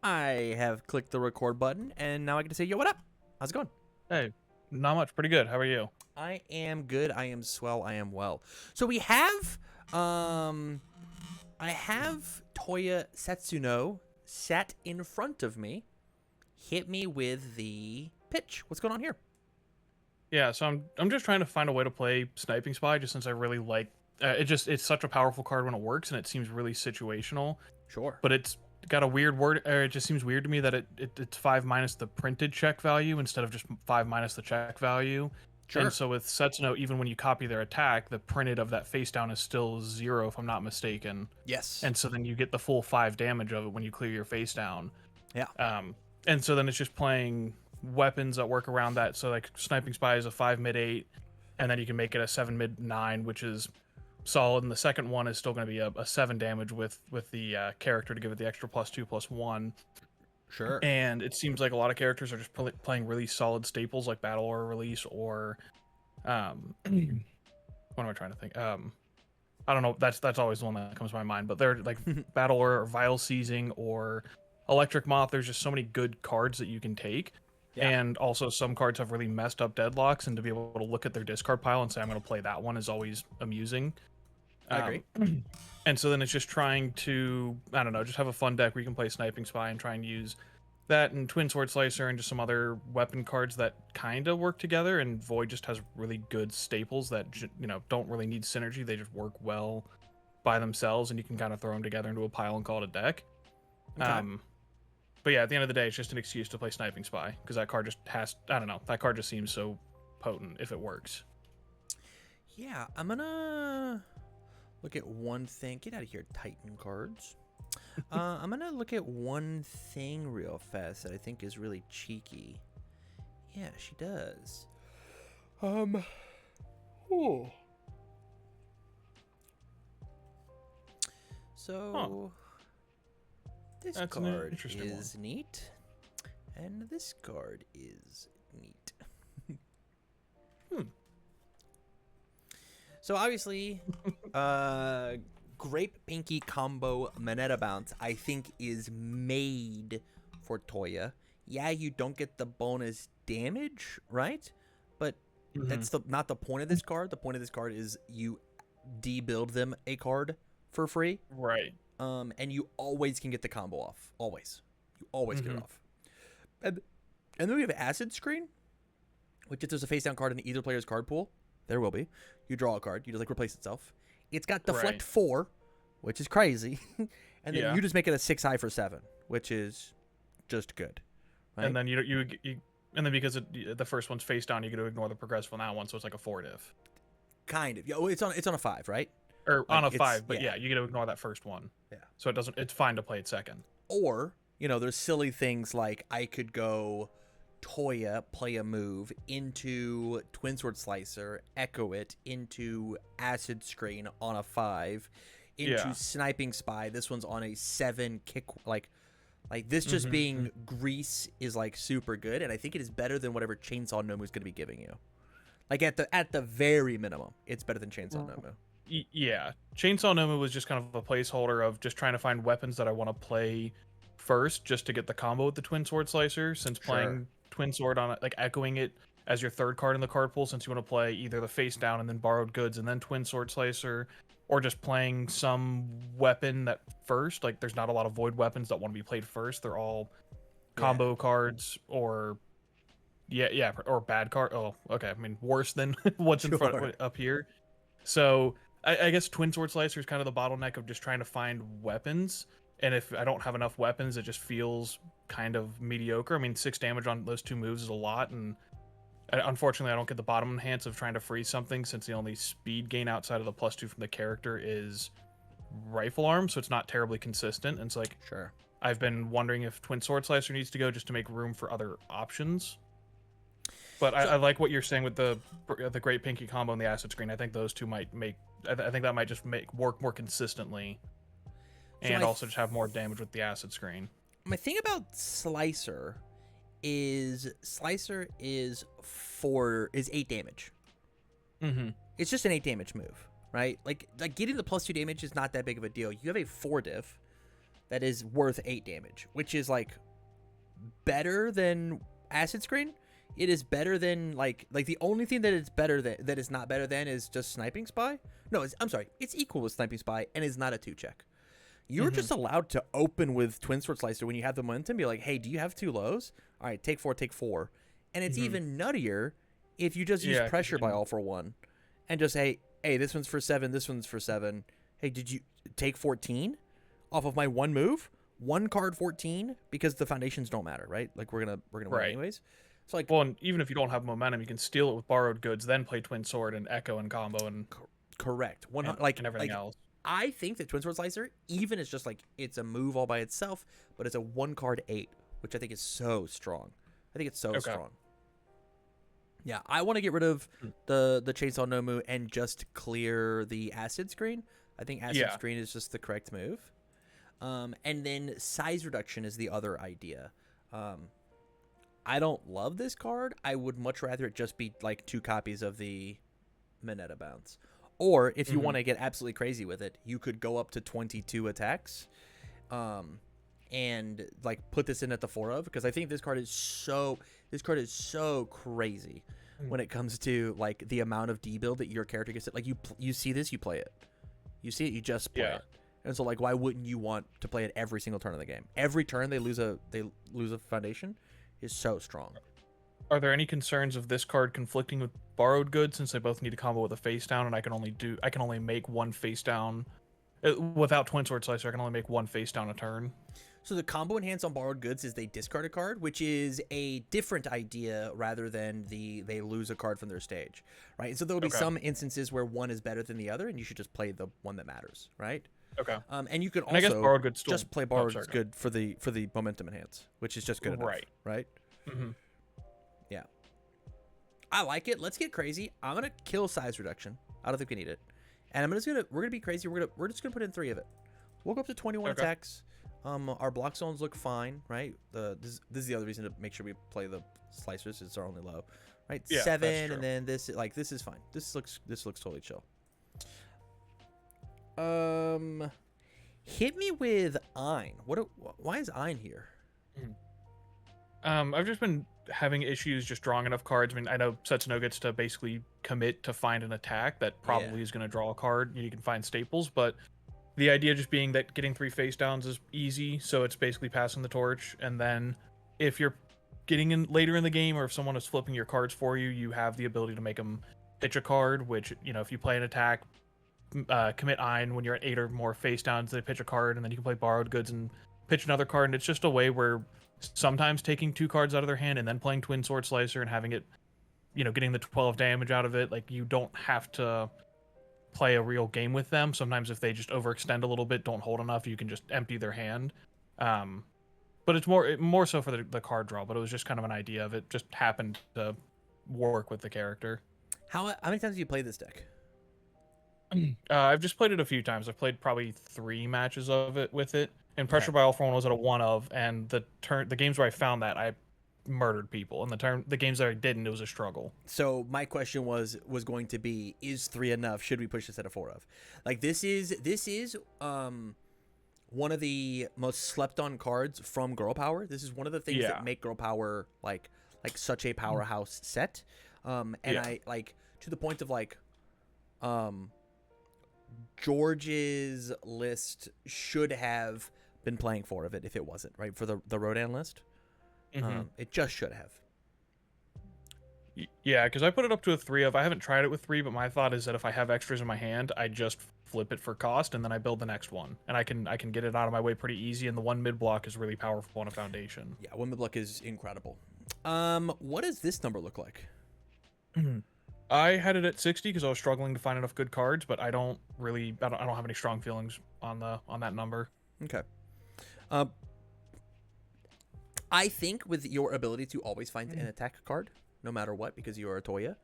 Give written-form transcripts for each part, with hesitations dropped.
I have clicked the record button, and now I get to say, yo, what up? How's it going? Hey, not much. Pretty good. How are you? I am good. I am swell. I am well. So we have, I have Toya Setsuno sat in front of me. Hit me with the pitch. What's going on here? Yeah, so I'm just trying to find a way to play Sniping Spy, just since I really like it's such a powerful card when it works, and it seems really situational. Sure. But it's got a weird word. It just seems weird to me that it's 5 minus the printed check value instead of just 5 minus the check value. Sure. And so with Setsuno, even when you copy their attack, the printed of that face down is still 0, if I'm not mistaken. Yes. And so then you get the full 5 damage of it when you clear your face down. Yeah. And so then it's just playing weapons that work around that. So like Sniping Spy is a 5 mid 8, and then you can make it a 7 mid 9, which is solid. And the second one is still going to be a 7 damage with the character to give it the extra +2/+1. Sure. And it seems like a lot of characters are just playing really solid staples like Battle Aura Release or what am I trying to think? I don't know. That's always the one that comes to my mind. But they're like Battle Aura or Vile Seizing or Electric Moth. There's just so many good cards that you can take. Yeah. And also some cards have really messed up deadlocks, and to be able to look at their discard pile and say I'm going to play that one is always amusing. I agree. And so then it's just trying to, I don't know, just have a fun deck where you can play Sniping Spy and try and use that and Twin Sword Slicer and just some other weapon cards that kind of work together. And Void just has really good staples that, don't really need synergy. They just work well by themselves, and you can kind of throw them together into a pile and call it a deck. Okay. But yeah, at the end of the day, it's just an excuse to play Sniping Spy because that card just has, I don't know, that card just seems so potent if it works. Yeah, I'm gonna look at one thing. Get out of here, Titan cards. I'm gonna look at one thing real fast that I think is really cheeky. Yeah, she does. Oh. So this That's an card interesting is neat, and this card is neat. So obviously, Grape Pinky combo Moneta Bounce, I think, is made for Toya. Yeah, you don't get the bonus damage, right? But that's not the point of this card. The point of this card is you debuild them a card for free. Right. And you always can get the combo off. Always. You always get it off. And then we have Acid Screen, which if there's a face down card in either player's card pool, there will be. You draw a card. You just replace itself. It's got Deflect 4, which is crazy. And then you just make it a 6 high for 7, which is just good. Right? And then and then because the first one's face down, you get to ignore the progressive on that one, so it's like a 4 diff. Kind of. Yeah, it's on a 5, right? Or on a 5, but yeah, you get to ignore that first one. Yeah. So it's fine to play it second. Or, there's silly things like I could go Toya, play a move into Twin Sword Slicer, echo it into Acid Screen on a 5, into Sniping Spy. This one's on a 7 kick. Like this just being grease is like super good, and I think it is better than whatever Chainsaw Nomu is going to be giving you. Like at the very minimum, it's better than Chainsaw Nomu. Yeah, Chainsaw Nomu was just kind of a placeholder of just trying to find weapons that I want to play first, just to get the combo with the Twin Sword Slicer. Since playing Twin Sword on it, like echoing it as your third card in the card pool, since you want to play either the face down and then Borrowed Goods and then Twin Sword Slicer, or just playing some weapon that first. Like there's not a lot of Void weapons that want to be played first. They're all combo cards or or bad card. Oh, okay. I mean worse than what's in front up here. So I guess Twin Sword Slicer is kind of the bottleneck of just trying to find weapons. And if I don't have enough weapons, it just feels kind of mediocre. I mean, 6 damage on those 2 moves is a lot, and unfortunately, I don't get the bottom enhance of trying to freeze something, since the only speed gain outside of the +2 from the character is Rifle Arm, so it's not terribly consistent. And it's like, I've been wondering if Twin Sword Slicer needs to go just to make room for other options. But I like what you're saying with the Great Pinky combo and the Acid Screen. I think those two might make. I think that might just work more consistently. And also just have more damage with the Acid Screen. My thing about Slicer is 8 damage. It's just an 8 damage move, right? Like getting the +2 damage is not that big of a deal. You have a 4 diff. that is worth 8 damage, which is like better than Acid Screen. It is better than like the only thing that it's better that is not better than is just Sniping Spy. No, I'm sorry, it's equal with Sniping Spy and is not a 2 check. You're just allowed to open with Twin Sword Slicer when you have the momentum. Be like, hey, do you have 2 lows? All right, take 4. And it's even nuttier if you just use Pressure by All for 1 and just hey, this one's for 7, this one's for 7. Hey, did you take 14 off of my 1 move? 1 card 14 because the foundations don't matter, right? Like we're gonna win anyways. So like, well, and even if you don't have momentum, you can steal it with borrowed goods, then play Twin Sword and Echo and combo and correct. and everything else. I think that Twin Sword Slicer, even is just like it's a move all by itself, but it's a 1 card 8, which I think is so strong. I think it's so strong. Yeah, I want to get rid of the Chainsaw Nomu and just clear the Acid Screen. I think Acid Screen is just the correct move. And then size reduction is the other idea. I don't love this card. I would much rather it just be like 2 copies of the Mineta Bounce. Or if you want to get absolutely crazy with it, you could go up to 22 attacks and like put this in at the 4 of, because I think this card is so crazy when it comes to like the amount of D build that your character gets. Like you see this, you play it. You see it, you just play it. And so like why wouldn't you want to play it every single turn of the game? Every turn they lose a foundation is so strong. Are there any concerns of this card conflicting with borrowed goods, since they both need to combo with a face down, and I can only make 1 face down without Twin Sword Slicer? I can only make 1 face down a turn. So the combo enhance on borrowed goods is they discard a card, which is a different idea rather than they lose a card from their stage, right? And so there'll be some instances where one is better than the other, and you should just play the one that matters, right? Okay. And you can also I guess borrowed goods just play borrowed goods good for the momentum enhance, which is just good enough, right? Yeah. I like it. Let's get crazy. I'm gonna kill size reduction. I don't think we need it, and we're gonna be crazy. We're just gonna put in 3 of it. We'll go up to 21 attacks. Our block zones look fine, right? This is the other reason to make sure we play the slicers. It's our only low, right? Yeah, 7, and then this is fine. This looks totally chill. Hit me with Ein. Why is Ein here? I've just been having issues just drawing enough cards. I mean, I know Setsuno gets to basically commit to find an attack that probably is going to draw a card. You can find staples, but the idea just being that getting 3 face downs is easy, so it's basically passing the torch. And then if you're getting in later in the game, or if someone is flipping your cards for you, you have the ability to make them pitch a card, which, if you play an attack, commit Ein when you're at 8 or more face downs, they pitch a card, and then you can play borrowed goods and pitch another card. And it's just a way where sometimes taking 2 cards out of their hand and then playing Twin Sword Slicer and having it, getting the 12 damage out of it, like you don't have to play a real game with them. Sometimes if they just overextend a little bit, don't hold enough, you can just empty their hand. But it's more so for the card draw, but it was just kind of an idea of it just happened to work with the character. How many times have you played this deck? I've just played it a few times. I've played probably 3 matches of it with it. And Pressure by All for 1 was at a 1 of, and the games where I found that, I murdered people. And the games that I didn't, it was a struggle. So my question was going to be, is 3 enough? Should we push this at a 4 of? Like this is one of the most slept on cards from Girl Power. This is one of the things that make Girl Power like such a powerhouse set. I like to the point of like George's list should have been playing 4 of it if it wasn't, right? For the Rodan list. It just should have. Yeah, because I put it up to a 3 of. I haven't tried it with 3, but my thought is that if I have extras in my hand, I just flip it for cost, and then I build the next one. And I can get it out of my way pretty easy, and the 1 mid block is really powerful on a foundation. Yeah, 1 mid block is incredible. What does this number look like? I had it at 60 because I was struggling to find enough good cards, but I don't have any strong feelings on that number. Okay. I think with your ability to always find an attack card, no matter what, because you are a Toya,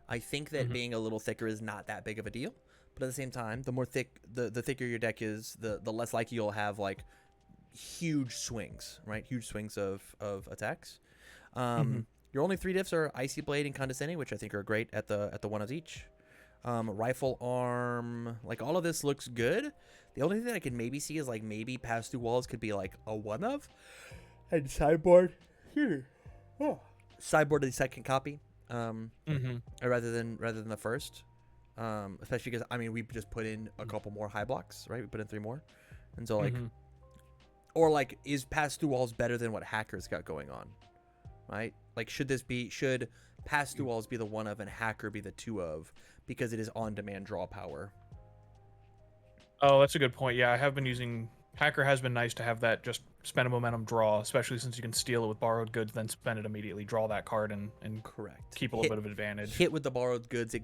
I think that being a little thicker is not that big of a deal. But at the same time, the more the thicker your deck is, the less likely you'll have like huge swings, right? Huge swings of attacks. Your only 3 diffs are Icy Blade and Condescending, which I think are great at the 1 of each. Rifle Arm, like all of this looks good. The only thing that I could maybe see is like maybe pass through walls could be like a one of, and sideboard here, sideboard the second copy, rather than the first, especially because I mean we just put in a couple more high blocks, right? We put in 3 more, and so like, or like is pass through walls better than what Hacker's got going on, right? Like should pass through walls be the one of and Hacker be the 2 of because it is on demand draw power. Oh, that's a good point. Yeah, I have been using Hacker. Has been nice to have that just spend a momentum draw, especially since you can steal it with borrowed goods, then spend it immediately, draw that card, and correct, keep a little bit of advantage. Hit with the borrowed goods,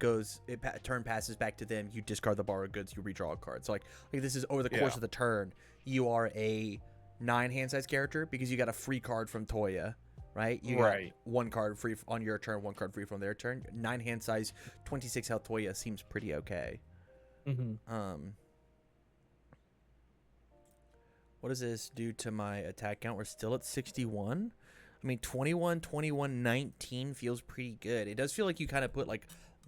turn passes back to them. You discard the borrowed goods, you redraw a card. So like this is over the course of the turn. You are a 9 hand size character because you got a free card from Toya, right? You got 1 card free on your turn, 1 card free from their turn. 9 hand size, 26 health Toya seems pretty okay. What does this do to my attack count? We're still at 61. I mean, 21, 21, 19 feels pretty good. It does feel like you kind of put like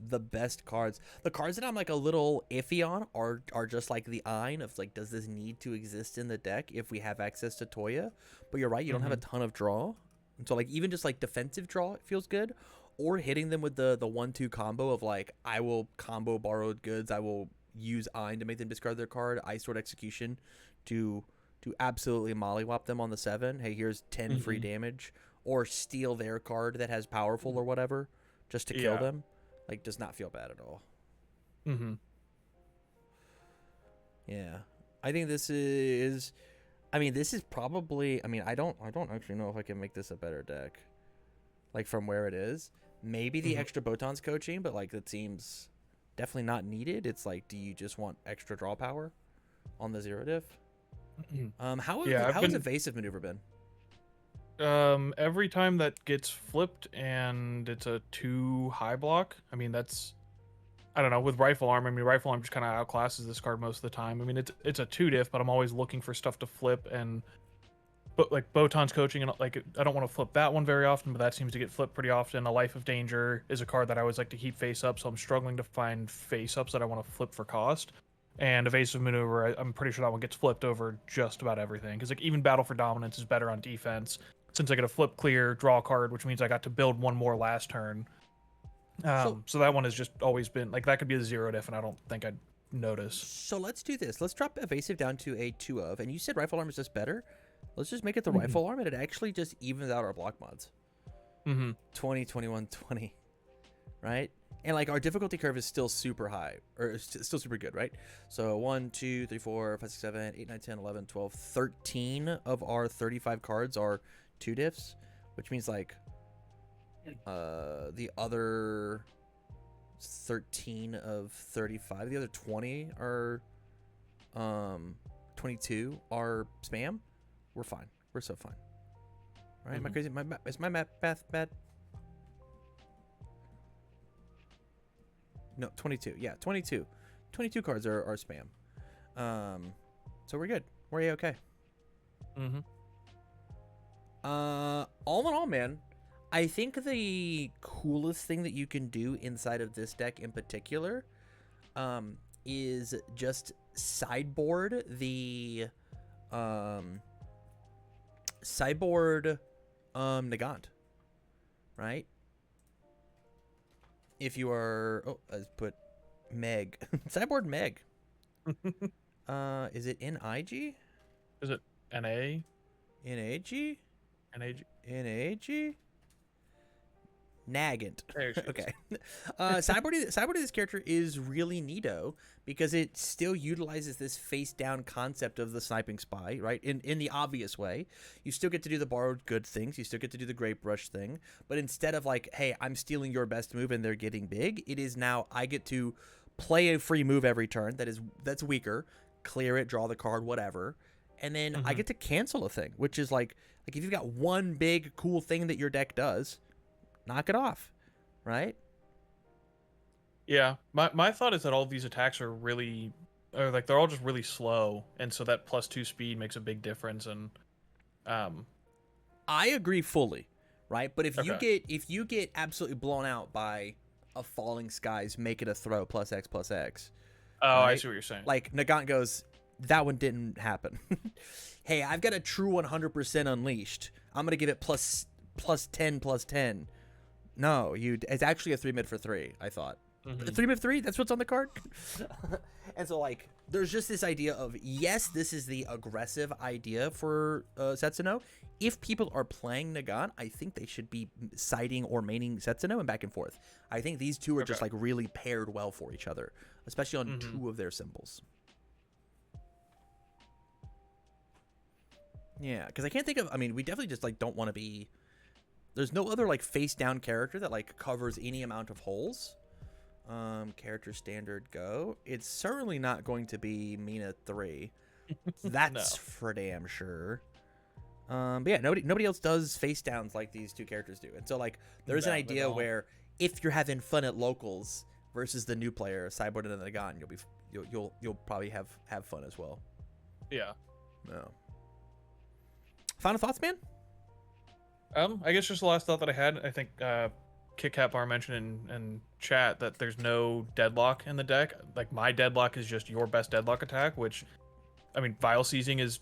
the best cards. The cards that I'm like a little iffy on are just like the Ein of like, does this need to exist in the deck if we have access to Toya? But you're right, you don't have a ton of draw. And so like even just like defensive draw, it feels good. Or hitting them with the 1-2 combo of like, I will combo borrowed goods. I will use Ein to make them discard their card. Ice Sword Execution to absolutely mollywop them on the 7. Hey, here's 10 free damage. Or steal their card that has powerful or whatever just to kill them. Like, does not feel bad at all. Yeah. I think this is... I mean, this is probably... I mean, I don't actually know if I can make this a better deck. Like, from where it is. Maybe the extra Botan's coaching, but, like, that seems definitely not needed. It's like, do you just want extra draw power on the 0 diff? How has evasive maneuver been? Every time that gets flipped and it's a 2 high block, I mean that's, I don't know, with rifle arm, I mean rifle arm just kind of outclasses this card most of the time. I mean it's a 2 diff, but I'm always looking for stuff to flip, but like Botan's coaching, and like I don't want to flip that one very often, but that seems to get flipped pretty often. A Life of Danger is a card that I always like to keep face up, so I'm struggling to find face ups that I want to flip for cost. And evasive maneuver, I'm pretty sure that one gets flipped over just about everything. Because like even Battle for Dominance is better on defense, since I get a flip clear, draw a card, which means I got to build 1 more last turn. So that one has just always been like that could be a 0 diff, and I don't think I'd notice. So let's do this. Let's drop evasive down to a 2 of, and you said rifle arm is just better. Let's just make it the rifle arm, and it actually just evens out our block mods. 20, 21, 20, right? And like our difficulty curve is still super high, or still super good, right? So 1, 2, 3, 4, 5, 6, 7, 8, 9, 10, 11, 12, 13 of our 35 cards are 2 diffs, which means like the other 13 of 35, the other 20 are 22 are spam. We're fine. We're so fine. All right, am I crazy? Is my math bad? No, 22. Yeah, 22. 22 cards are spam. So we're good. We're A-okay. All in all, man, I think the coolest thing that you can do inside of this deck in particular is just sideboard the Nagant, right? If you are, let's put Meg. Sideboard Meg. Is it N-I-G? Is it N-A? N-A-G? N-A-G? N-A-G? Nagant. Okay. Sideboarding this character is really neato because it still utilizes this face down concept of the sniping spy, right? In the obvious way. You still get to do the borrowed good things, you still get to do the grape brush thing, but instead of like, hey, I'm stealing your best move and they're getting big, it is now I get to play a free move every turn that's weaker, clear it, draw the card, whatever. And then I get to cancel a thing, which is like if you've got one big cool thing that your deck does, knock it off, right? Yeah, my thought is that all of these attacks are really, or like they're all just really slow, and so that +2 speed makes a big difference. And I agree fully, right? But if you get absolutely blown out by a falling skies, make it a throw +X +X. Oh, right? I see what you're saying. Like Nagant goes, that one didn't happen. Hey, I've got a true 100% unleashed. I'm gonna give it plus 10. No, it's actually a 3 mid for 3. I thought 3 mid 3. That's what's on the card. And so like, there's just this idea of, yes, this is the aggressive idea for Setsuno. If people are playing Nagant, I think they should be siding or maining Setsuno and back and forth. I think these two are just like really paired well for each other, especially on 2 of their symbols. Yeah, because I can't think of, I mean, we definitely just like don't want to be, there's no other like face down character that like covers any amount of holes. Character standard go. It's certainly not going to be Mina 3. That's for damn sure. But yeah, nobody else does face downs like these 2 characters do. And so like there's an idea where if you're having fun at locals versus the new player, Cyborg and the Nagant, you'll probably have fun as well. Yeah. No. Final thoughts, man? I guess just the last thought that I had, I think Kit Kat Bar mentioned in chat that there's no deadlock in the deck. Like, my deadlock is just your best deadlock attack, which, I mean, Vial Seizing is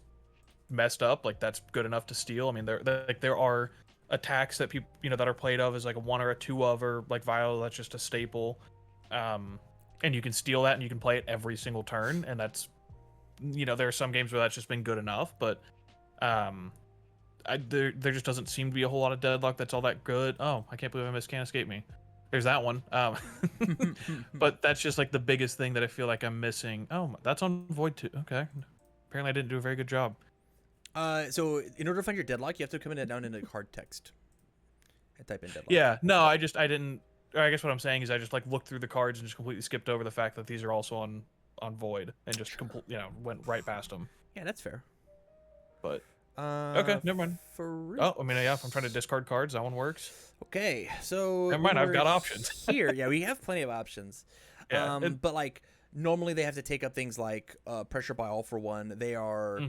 messed up. Like, that's good enough to steal. I mean, there are attacks that people, that are played of as like a 1 or a 2 of, or like Vial, that's just a staple. And you can steal that and you can play it every single turn. And that's, there are some games where that's just been good enough, but there just doesn't seem to be a whole lot of deadlock that's all that good. Oh, I can't believe I missed Can't Escape Me. There's that one. But that's just like the biggest thing that I feel like I'm missing. Oh, that's on Void too. Okay. Apparently I didn't do a very good job. So in order to find your deadlock, you have to come in down into hard text and type in deadlock. Yeah, no, I didn't, or I guess what I'm saying is I just like looked through the cards and just completely skipped over the fact that these are also on Void and just went right past them. Yeah, that's fair. But okay, never mind. For oh, I mean, yeah, if I'm trying to discard cards, that one works. Okay, so never mind, I've got options here. Yeah, we have plenty of options. Yeah, but like normally they have to take up things like pressure by all for 1. They are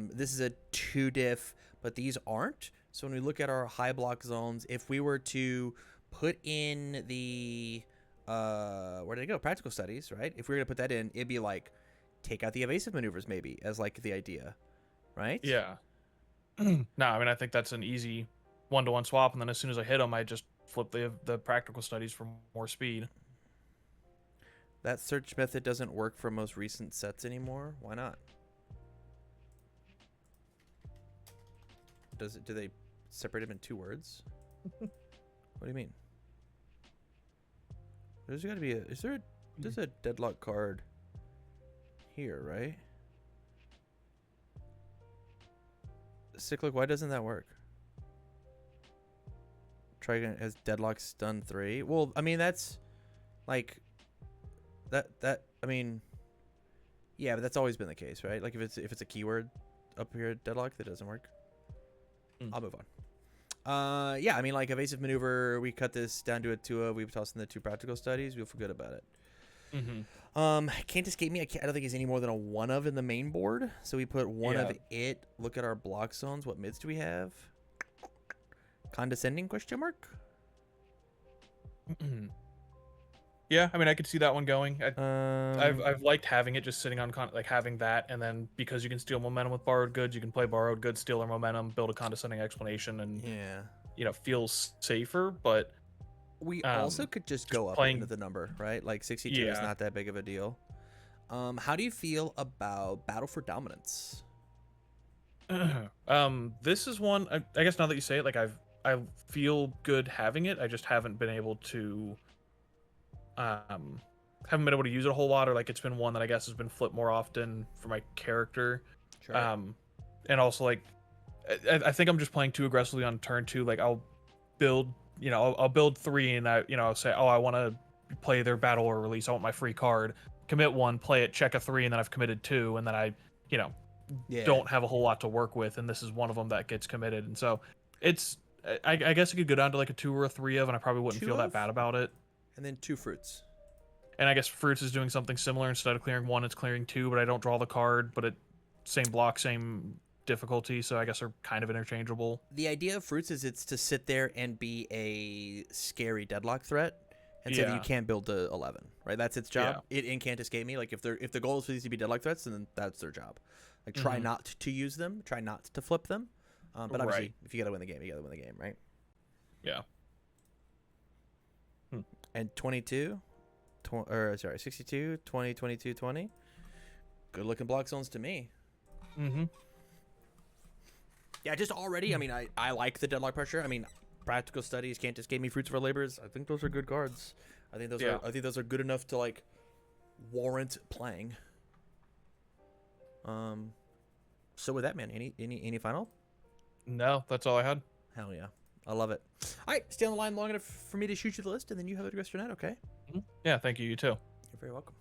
this is a 2 diff, but these aren't. So when we look at our high block zones, if we were to put in the where did it go? Practical studies, right? If we were gonna put that in, it'd be like take out the evasive maneuvers maybe as like the idea, right? Yeah. No, I mean, I think that's an easy 1-to-1 swap, and then as soon as I hit them, I just flip the practical studies for more speed. That search method doesn't work for most recent sets anymore. Why not? Do they separate them in 2 words? What do you mean? There's got to be there's a deadlock card here, right? Cyclic, why doesn't that work? Trigon has deadlock stun 3. Well, I mean, that's like that I mean, yeah, but that's always been the case, right? Like if it's a keyword up here, deadlock, that doesn't work. I'll move on. Yeah, I mean, like evasive maneuver, we cut this down to a 2. We toss in the 2 practical studies. We feel good about it. Can't Escape Me, I don't think it's any more than a 1 of in the main board. So we put 1 of it. Look at our block zones. What mids do we have? Condescending question mark? Yeah, I mean, I could see that one going. I've liked having it just sitting on like having that, and then because you can steal momentum with borrowed goods, you can play borrowed goods, steal their momentum, build a condescending explanation, and feels safer. But we also could just go up into the number, right? Like 62 is not that big of a deal. How do you feel about Battle for Dominance? This is one, I guess now that you say it, like I feel good having it. I just haven't been able to use it a whole lot, or like it's been one that I guess has been flipped more often for my character. Sure. And also like I think I'm just playing too aggressively on turn 2. Like I'll build, I'll build 3 and I'll say, oh, I want to play their battle or release. I want my free card. Commit 1, play it, check a 3, and then I've committed 2, and then I, don't have a whole lot to work with, and this is one of them that gets committed. And so it's, I guess it could go down to like a 2 or a 3 of, and I probably wouldn't feel that bad about it. And then 2 fruits. And I guess fruits is doing something similar. Instead of clearing 1, it's clearing 2, but I don't draw the card, but same block, same difficulty, so I guess they're kind of interchangeable. The idea of fruits is it's to sit there and be a scary deadlock threat, and say that you can't build to 11, right? That's its job. It can't escape me. Like if the goal is for these to be deadlock threats, then that's their job. Like try not to use them, try not to flip them. But obviously, if you gotta win the game, you gotta win the game, right? Yeah. And 62, 20, 22, 20. Good looking block zones to me. Yeah, just already. I mean, I like the deadlock pressure. I mean, practical studies, can't escape me, fruits of our labors. I think those are good cards. I think those are good enough to like warrant playing. So with that, man, any final? No, that's all I had. Hell yeah, I love it. All right, stay on the line long enough for me to shoot you the list, and then you have the rest of your night. Okay. Yeah, thank you. You too. You're very welcome.